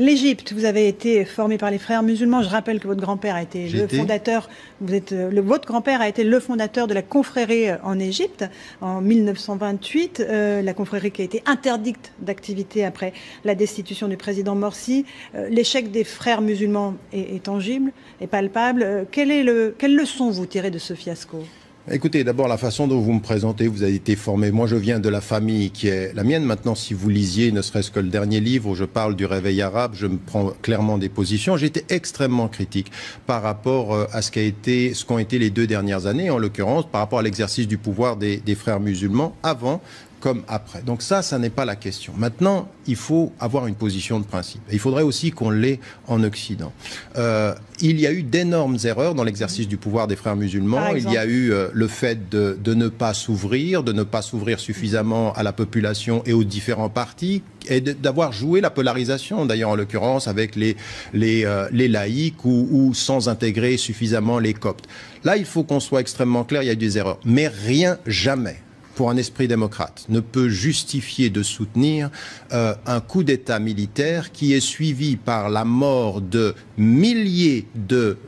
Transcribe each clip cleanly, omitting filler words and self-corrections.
L'Égypte, vous avez été formé par les frères musulmans. Je rappelle que votre grand-père a été le fondateur. Votre grand-père a été le fondateur de la confrérie en Égypte en 1928. La confrérie qui a été interdite d'activité après la destitution du président Morsi. L'échec des frères musulmans est tangible, est palpable. Quelle leçon vous tirez de ce fiasco ? Écoutez, d'abord la façon dont vous me présentez, vous avez été formé. Moi, je viens de la famille qui est la mienne. Maintenant, si vous lisiez, ne serait-ce que le dernier livre où je parle du réveil arabe, je me prends clairement des positions. J'ai été extrêmement critique par rapport à ce qu'ont été les 2 dernières années, en l'occurrence, par rapport à l'exercice du pouvoir des frères musulmans avant comme après. Donc ça n'est pas la question. Maintenant, il faut avoir une position de principe. Et il faudrait aussi qu'on l'ait en Occident. Il y a eu d'énormes erreurs dans l'exercice du pouvoir des frères musulmans. Il y a eu le fait de ne pas s'ouvrir, de ne pas s'ouvrir suffisamment à la population et aux différents partis, et d'avoir joué la polarisation, d'ailleurs en l'occurrence avec les laïcs ou sans intégrer suffisamment les coptes. Là, il faut qu'on soit extrêmement clair, il y a eu des erreurs. Mais rien, jamais, pour un esprit démocrate, ne peut justifier de soutenir un coup d'État militaire qui est suivi par la mort de milliers de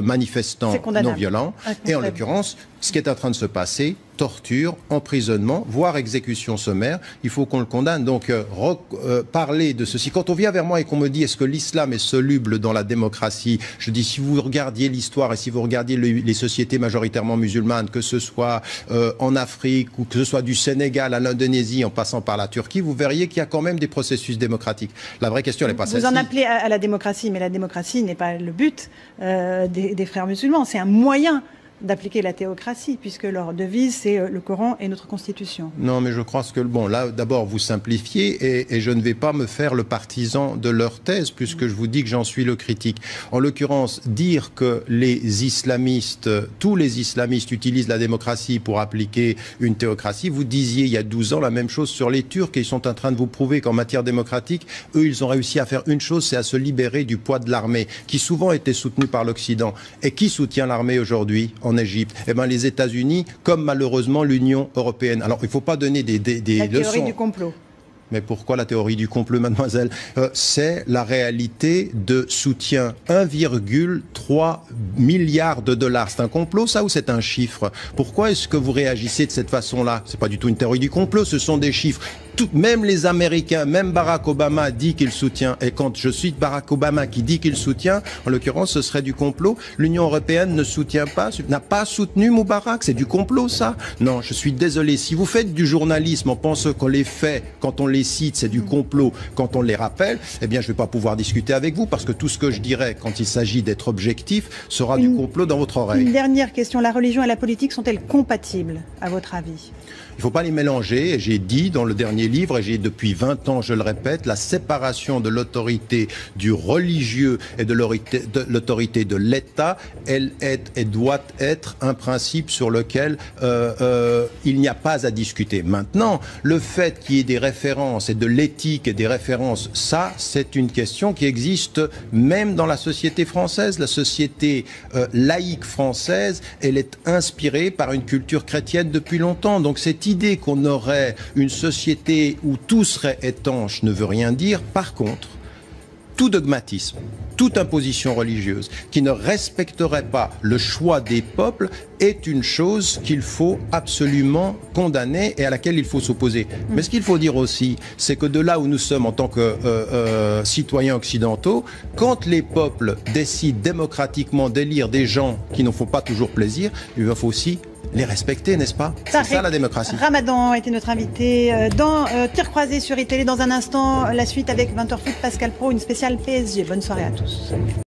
manifestants non violents. Et en l'occurrence, ce qui est en train de se passer, torture, emprisonnement, voire exécution sommaire, il faut qu'on le condamne. Donc, parler de ceci. Quand on vient vers moi et qu'on me dit est-ce que l'islam est soluble dans la démocratie, je dis si vous regardiez l'histoire et si vous regardiez les sociétés majoritairement musulmanes, que ce soit en Afrique ou que ce soit du Sénégal à l'Indonésie en passant par la Turquie, vous verriez qu'il y a quand même des processus démocratiques. La vraie question, elle n'est pas celle-ci. Vous en appelez à la démocratie, mais la démocratie n'est pas le but des frères musulmans. C'est un moyen d'appliquer la théocratie, puisque leur devise, c'est le Coran et notre Constitution. Non, mais je crois que, bon, là, d'abord, vous simplifiez, et je ne vais pas me faire le partisan de leur thèse, puisque je vous dis que j'en suis le critique. En l'occurrence, dire que les islamistes, tous les islamistes utilisent la démocratie pour appliquer une théocratie, vous disiez il y a 12 ans la même chose sur les Turcs, et ils sont en train de vous prouver qu'en matière démocratique, eux, ils ont réussi à faire une chose, c'est à se libérer du poids de l'armée, qui souvent était soutenue par l'Occident. Et qui soutient l'armée aujourd'hui en Égypte? Eh bien, les États-Unis, comme malheureusement l'Union européenne. Alors, il ne faut pas donner des leçons. La théorie du complot. Mais pourquoi la théorie du complot, mademoiselle? C'est la réalité de soutien. 1,3 milliard de dollars. C'est un complot, ça, ou c'est un chiffre? Pourquoi est-ce que vous réagissez de cette façon-là? C'est pas du tout une théorie du complot, ce sont des chiffres. Même les Américains, même Barack Obama dit qu'il soutient. Et quand je cite Barack Obama qui dit qu'il soutient, en l'occurrence, ce serait du complot. L'Union européenne ne soutient pas, n'a pas soutenu Moubarak. C'est du complot, ça? Non, je suis désolé. Si vous faites du journalisme en pensant qu'on les fait, quand on les cite, c'est du complot, quand on les rappelle, eh bien, je ne vais pas pouvoir discuter avec vous parce que tout ce que je dirais quand il s'agit d'être objectif sera du complot dans votre oreille. Une dernière question. La religion et la politique sont-elles compatibles, à votre avis? Il ne faut pas les mélanger. J'ai dit dans le dernier livre, et j'ai depuis 20 ans, je le répète, la séparation de l'autorité du religieux et de l'autorité de l'État, elle est et doit être un principe sur lequel il n'y a pas à discuter. Maintenant, le fait qu'il y ait des références et de l'éthique et des références, ça, c'est une question qui existe même dans la société française. La société laïque française, elle est inspirée par une culture chrétienne depuis longtemps. Donc cette idée qu'on aurait une société où tout serait étanche ne veut rien dire. Par contre, tout dogmatisme, toute imposition religieuse qui ne respecterait pas le choix des peuples est une chose qu'il faut absolument condamner et à laquelle il faut s'opposer. Mais ce qu'il faut dire aussi, c'est que de là où nous sommes en tant que citoyens occidentaux, quand les peuples décident démocratiquement d'élire des gens qui n'en font pas toujours plaisir, il faut aussi les respecter, n'est-ce pas? C'est ça la démocratie. Ramadan était notre invité dans Tir croisé sur iTélé. Dans un instant, la suite avec 20h Foot, Pascal Praud, une spéciale PSG. Bonne soirée à tous.